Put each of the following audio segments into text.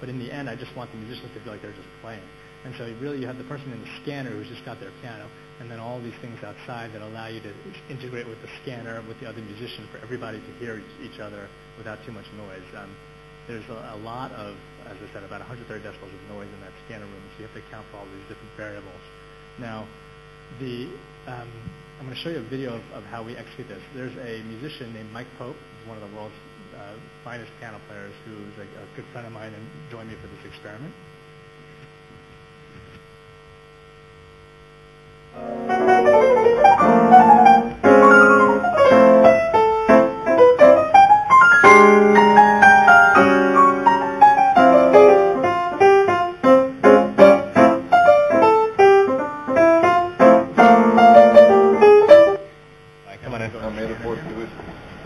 but in the end, I just want the musicians to feel like they're just playing. And so really you have the person in the scanner who's just got their piano, and then all these things outside that allow you to integrate with the scanner, with the other musician, for everybody to hear each other without too much noise. There's a lot of, as I said, about 130 decibels of noise in that scanner room, so you have to account for all these different variables. Now, I'm going to show you a video of how we execute this. There's a musician named Mike Pope, who's one of the world's finest piano players, who's a good friend of mine and joined me for this experiment.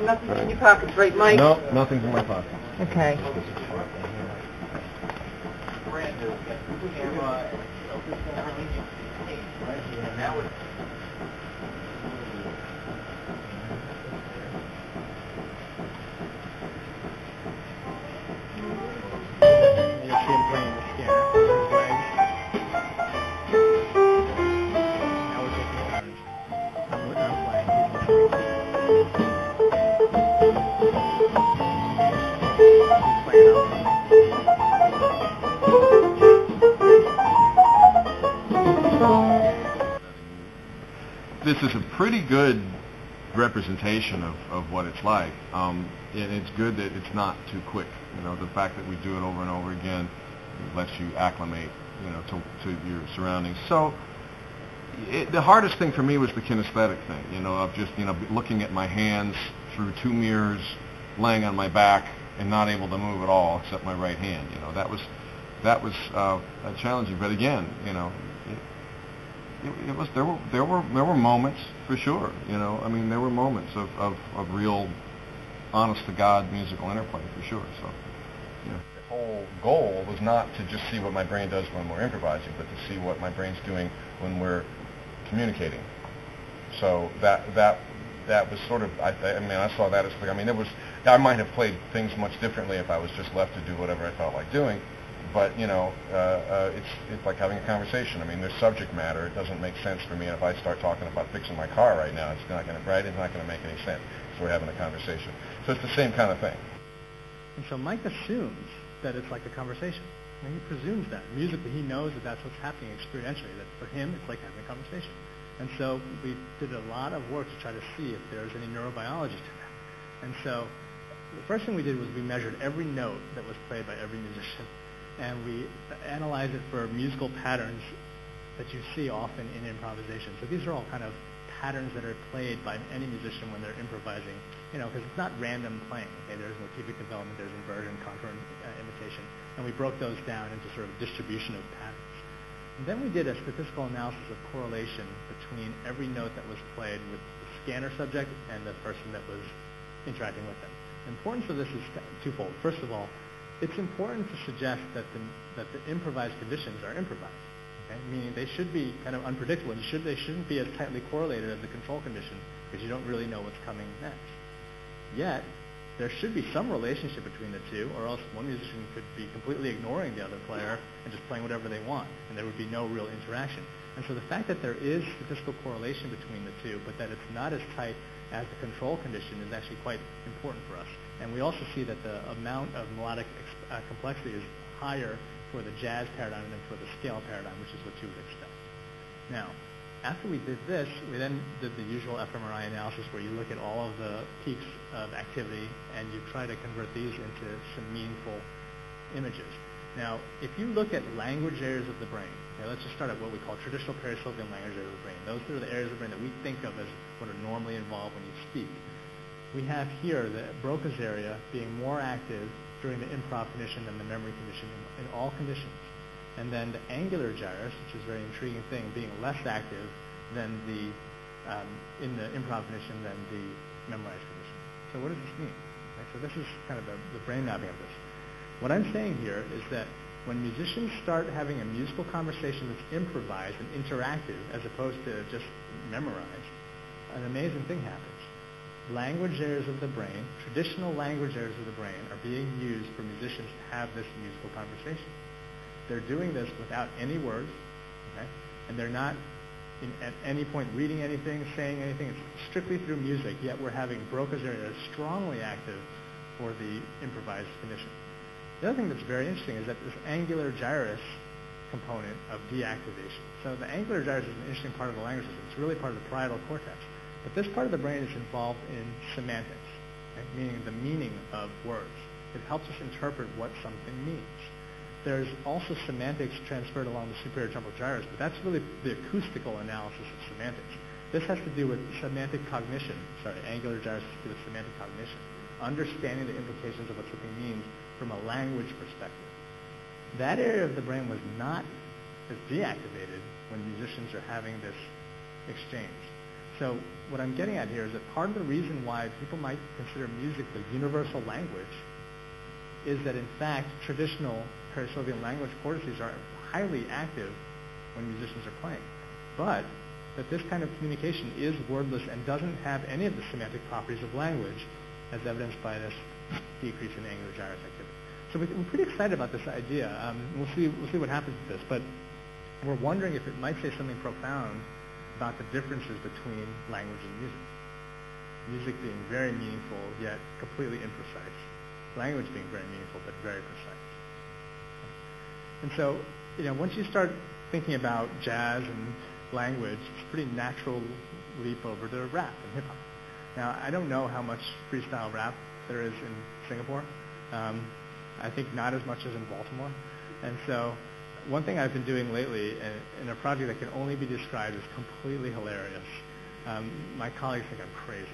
Nothing's in your pockets, right, Mike? No, nothing's in my pocket. Okay. You'll see him playing the scanner with his legs. Now we're taking turns. I'm playing, he's listening. This is a pretty good representation of what it's like. And it's good that it's not too quick. You know, the fact that we do it over and over again lets you acclimate, you know, to your surroundings. So the hardest thing for me was the kinesthetic thing, you know, of just, you know, looking at my hands through two mirrors, laying on my back, and not able to move at all except my right hand. You know, that was challenging. But again, you know, it was there were moments for sure. You know, I mean, there were moments of real, honest to God musical interplay for sure. So, you know, the whole goal was not to just see what my brain does when we're improvising, but to see what my brain's doing when we're communicating. So that was sort of, I mean, I saw that as, I mean, I might have played things much differently if I was just left to do whatever I felt like doing, but, you know, it's like having a conversation. I mean, there's subject matter. It doesn't make sense for me, and if I start talking about fixing my car right now, it's not going to make any sense. So we're having a conversation. So it's the same kind of thing. And so Mike assumes that it's like a conversation. And he presumes that. Musically, he knows that that's what's happening experientially, that for him, it's like having a conversation. And so we did a lot of work to try to see if there's any neurobiology to that. And so the first thing we did was we measured every note that was played by every musician, and we analyzed it for musical patterns that you see often in improvisation. So these are all kind of patterns that are played by any musician when they're improvising, you know, because it's not random playing. Okay, there's motivic development, there's inversion, contour, imitation, and we broke those down into sort of distribution of patterns. And then we did a statistical analysis of correlation between every note that was played with the scanner subject and the person that was interacting with them. The importance of this is twofold. First of all, it's important to suggest that the improvised conditions are improvised. Okay? Meaning they should be kind of unpredictable. They shouldn't be as tightly correlated as the control condition because you don't really know what's coming next. Yet, there should be some relationship between the two, or else one musician could be completely ignoring the other player and just playing whatever they want, and there would be no real interaction. And so the fact that there is statistical correlation between the two, but that it's not as tight as the control condition is actually quite important for us. And we also see that the amount of melodic complexity is higher for the jazz paradigm than for the scale paradigm, which is what you would expect. Now, after we did this, we then did the usual fMRI analysis where you look at all of the peaks of activity and you try to convert these into some meaningful images. Now, if you look at language areas of the brain, okay, let's just start at what we call traditional perisylvian language areas of the brain. Those are the areas of the brain that we think of as what are normally involved when you speak. We have here the Broca's area being more active during the improv condition than the memory condition in all conditions. And then the angular gyrus, which is a very intriguing thing, being less active than in the improv condition than the memorized condition. So what does this mean? Okay, so this is kind of the brain mapping of this. What I'm saying here is that when musicians start having a musical conversation that's improvised and interactive as opposed to just memorized, an amazing thing happens. language areas of the brain, traditional language areas of the brain, are being used for musicians to have this musical conversation. They're doing this without any words, okay? And they're not at any point reading anything, saying anything. It's strictly through music, yet we're having Broca's area strongly active for the improvised condition. The other thing that's very interesting is that this angular gyrus component of deactivation. So the angular gyrus is an interesting part of the language system. It's really part of the parietal cortex. But this part of the brain is involved in semantics, okay? Meaning the meaning of words. It helps us interpret what something means. There's also semantics transferred along the superior temporal gyrus, but that's really the acoustical analysis of semantics. This has to do with semantic cognition. Angular gyrus has to do with semantic cognition. Understanding the implications of what something means from a language perspective. That area of the brain was not as deactivated when musicians are having this exchange. So what I'm getting at here is that part of the reason why people might consider music the universal language is that in fact traditional Parasovian language cortices are highly active when musicians are playing. But that this kind of communication is wordless and doesn't have any of the semantic properties of language as evidenced by this decrease in angular gyrus activity. So we're pretty excited about this idea. We'll see what happens with this, but we're wondering if it might say something profound about the differences between language and music. Music being very meaningful, yet completely imprecise. Language being very meaningful, but very precise. And so, once you start thinking about jazz and language, it's a pretty natural leap over to rap and hip-hop. Now, I don't know how much freestyle rap there is in Singapore. I think not as much as in Baltimore. And so one thing I've been doing lately in a project that can only be described as completely hilarious, my colleagues think I'm crazy.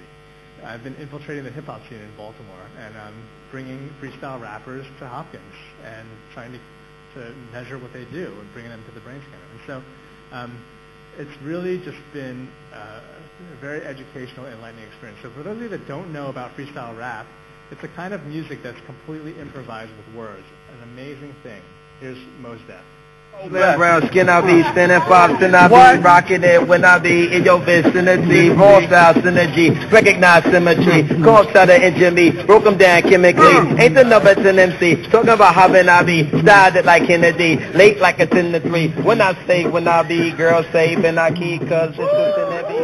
I've been infiltrating the hip-hop scene in Baltimore, and I'm bringing freestyle rappers to Hopkins and trying to measure what they do and bringing them to the brain scanner. And so it's really just been a very educational, enlightening experience. So for those of you that don't know about freestyle rap, it's a kind of music that's completely improvised with words. An amazing thing. Here's Mos Def. Brown skin, I be spinning fox and I be rocking it when I be in your vicinity. Raw style synergy, recognize symmetry. CogSci the engine me, broke them down chemically. Ain't the number 10 MC, talking about how when I be styled it like Kennedy, late like a 10 to 3. When I be, girls say, then I keep, cause it's just an heavy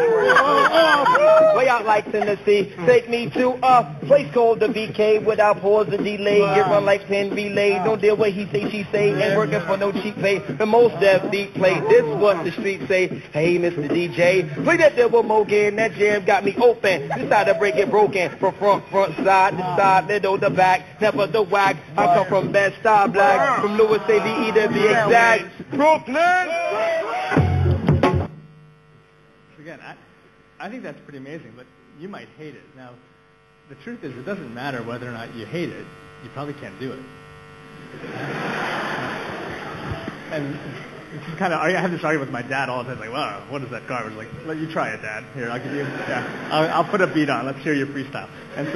way out like Tennessee. Take me to a place called the VK without pause or delay. Get run like 10 relay. Don't deal with he say, she say. Ain't working for no cheap pay. The most deaf beat play. This what the streets say. Hey, Mr. DJ, play that devil Mogan. That jam got me open. Decided to break it broken. From front, side, to side, middle, the back. Never the whack. I come from Bed-Stuy Black. From Louis ABE to be exact. Brooklyn! Again, I think that's pretty amazing, but you might hate it. Now, the truth is it doesn't matter whether or not you hate it. You probably can't do it. And this is kind of, I have this argument with my dad all the time, like, well, what is that garbage? Like, let you try it, Dad. Here, I'll give you, I'll put a beat on. Let's hear your freestyle. And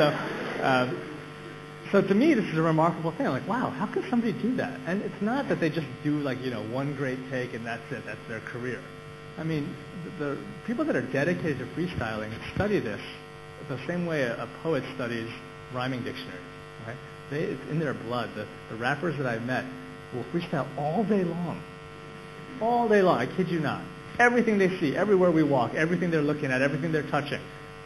so to me, this is a remarkable thing. I'm like, wow, how could somebody do that? And it's not that they just do like, one great take and that's it. That's their career. I mean, the people that are dedicated to freestyling study this the same way a poet studies rhyming dictionaries. Right? It's in their blood. The rappers that I've met will freestyle all day long. All day long, I kid you not. Everything they see, everywhere we walk, everything they're looking at, everything they're touching,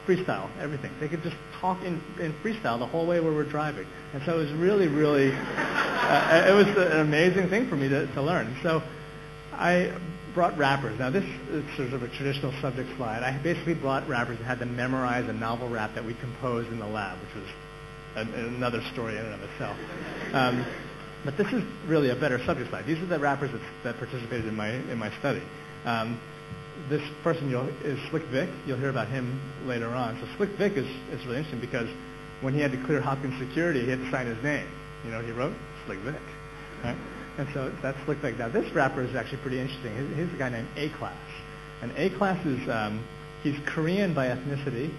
freestyle, everything. They could just talk in freestyle the whole way where we're driving. And so it was really, really, it was an amazing thing for me to learn. So I brought rappers. Now this is sort of a traditional subject slide. I basically brought rappers and had them memorize a novel rap that we composed in the lab, which was another story in and of itself. But this is really a better subject slide. These are the rappers that participated in my study. This person is Slick Vic. You'll hear about him later on. So Slick Vic is really interesting because when he had to clear Hopkins security, he had to sign his name. You know what he wrote? Slick Vic. Right? And so that's Slick Vic. Now this rapper is actually pretty interesting. He's a guy named A-Class. And A-Class is, he's Korean by ethnicity,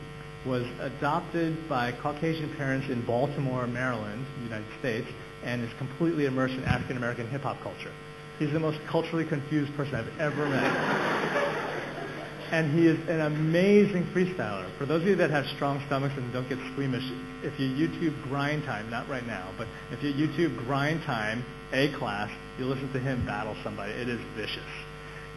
was adopted by Caucasian parents in Baltimore, Maryland, United States, and is completely immersed in African-American hip-hop culture. He's the most culturally confused person I've ever met. And he is an amazing freestyler. For those of you that have strong stomachs and don't get squeamish, if you YouTube Grind Time, not right now, but if you YouTube Grind Time, A class, you listen to him battle somebody. It is vicious.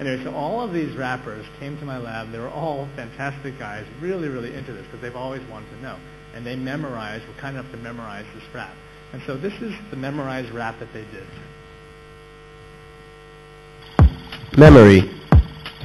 Anyway, so all of these rappers came to my lab. They were all fantastic guys, really, really into this because they've always wanted to know. And they memorized, were kind enough to memorize this rap. And so this is the memorized rap that they did. Memory.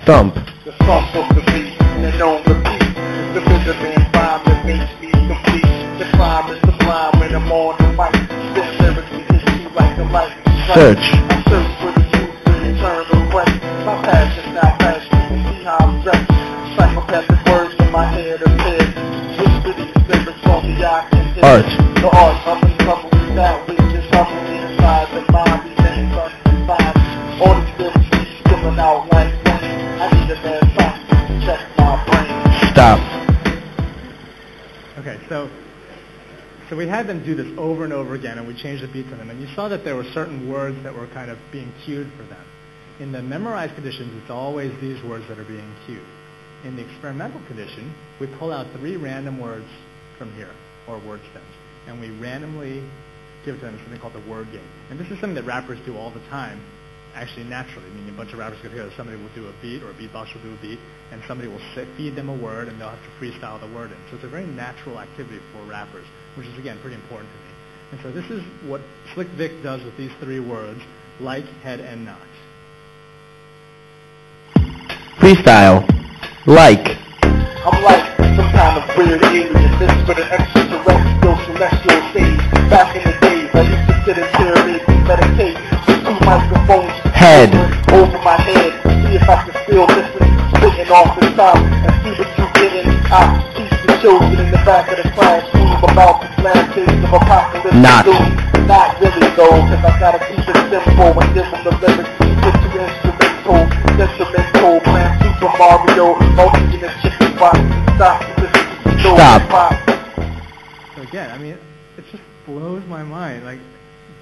Thump. The thump of the beat, and on the beat. The rhythm and rhyme that makes me complete. The climb is sublime when I'm on the mic. Spit lyrically hit you like a lightning strike. Search. I search for the truth in eternal quest. My passion now passion, you can see how I'm dressed. Psychopathic words in my head appear. Whisper these lyrics on the eye can hear. Art. The art of uncovering that which is hovering inside the mind. These things undefined. All these lyrics be spilling out like rain. I need a man to check my brain. Stop. Okay, so we had them do this over and over again, and we changed the beats on them. And you saw that there were certain words that were kind of being cued for them. In the memorized conditions, it's always these words that are being cued. In the experimental condition, we pull out 3 random words from here, or word stems, and we randomly give it to them something called the word game. And this is something that rappers do all the time, actually naturally, meaning a bunch of rappers get together, somebody will do a beat, or a beatboxer will do a beat, and somebody will feed them a word, and they'll have to freestyle the word in. So it's a very natural activity for rappers, which is, again, pretty important to me. And so this is what Slick Vic does with these 3 words, like, head, and not. Freestyle. Like. I'm like some kind of weird alien. This for the extraterrestrial celestial stage. Back in the days, I used to sit in pyramids and meditate with 2 microphones Head. over my head. See if I can still listen, spitting off the top and see what you getting. I teach the children in the back of the classroom about the plantations of apocalypse. Not. Not really though, cause I gotta keep it simple and give them the lyrics. Put you instrumental, playing Super Mario, or eating a chicken box. Stop. So again, I mean, it just blows my mind, like,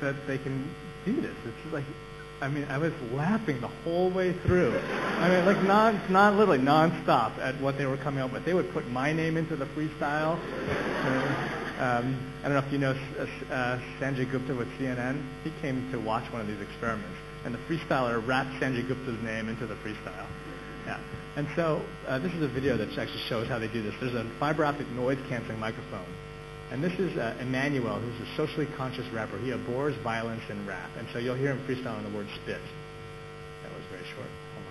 that they can do this. It's like, I mean, I was laughing the whole way through. I mean, like, literally non-stop at what they were coming up with. They would put my name into the freestyle. I don't know if you know Sanjay Gupta with CNN. He came to watch one of these experiments, and the freestyler rapped Sanjay Gupta's name into the freestyle. Yeah. And so this is a video that actually shows how they do this. There's a fiber optic noise canceling microphone. And this is Emmanuel, who's a socially conscious rapper. He abhors violence in rap. And so you'll hear him freestyling the word spit. That was very short. Hold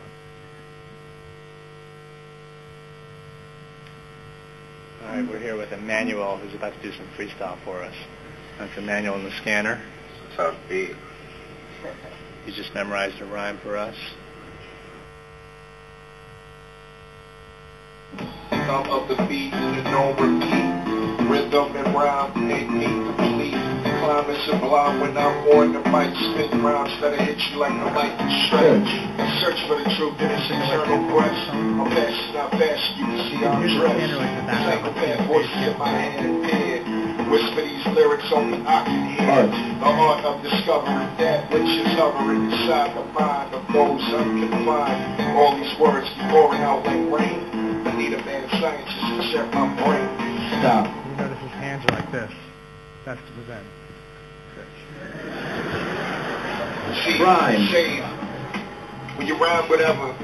on. All right, we're here with Emmanuel, who's about to do some freestyle for us. That's Emmanuel in the scanner. Tough beat. He just memorized a rhyme for us. Some of the beat is a no repeat. Rhythm and rhyme make me complete. Climb is sublime when I'm on the mic. Spin rhymes that'll hit you like a lightning strike. Search for the truth in its eternal quest. I'm fast, not fast, you can see I'm dressed. Psychopath voices in my hand and head. Whisper these lyrics only I can hear. The art of discovering that which is hovering inside the mind of those unconfined. All these words be pouring out like rain. I need a man scientist to check my brain. Stop. You notice his hands are like this. That's to prevent. See, rhyme. Say, when you rhyme whatever,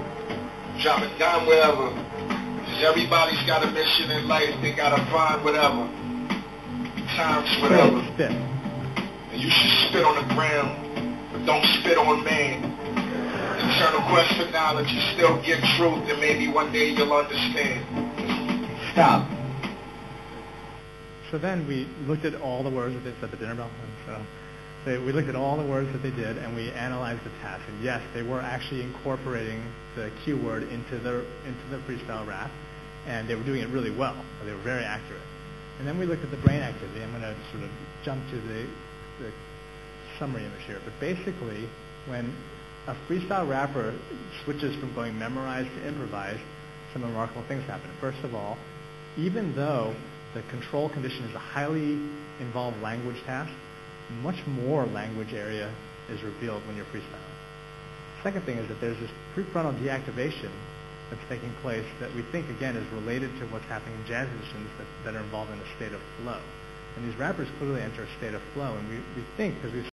drop it down wherever. Cause everybody's got a mission in life. They gotta find whatever. Times whatever. Spit. And you should spit on the ground, but don't spit on man. Eternal quest for knowledge, you still get truth, and maybe one day you'll understand. Stop. So then we looked at all the words that they said, the dinner bell. And so we looked at all the words that they did, and we analyzed the task. And yes, they were actually incorporating the cue word into the freestyle rap, and they were doing it really well. They were very accurate. And then we looked at the brain activity. I'm going to sort of jump to the summary image here. But basically, when a freestyle rapper switches from going memorized to improvised, some remarkable things happen. First of all, even though the control condition is a highly involved language task, much more language area is revealed when you're freestyling. Second thing is that there's this prefrontal deactivation that's taking place that we think, again, is related to what's happening in jazz musicians that are involved in a state of flow. And these rappers clearly enter a state of flow, and we think, because we've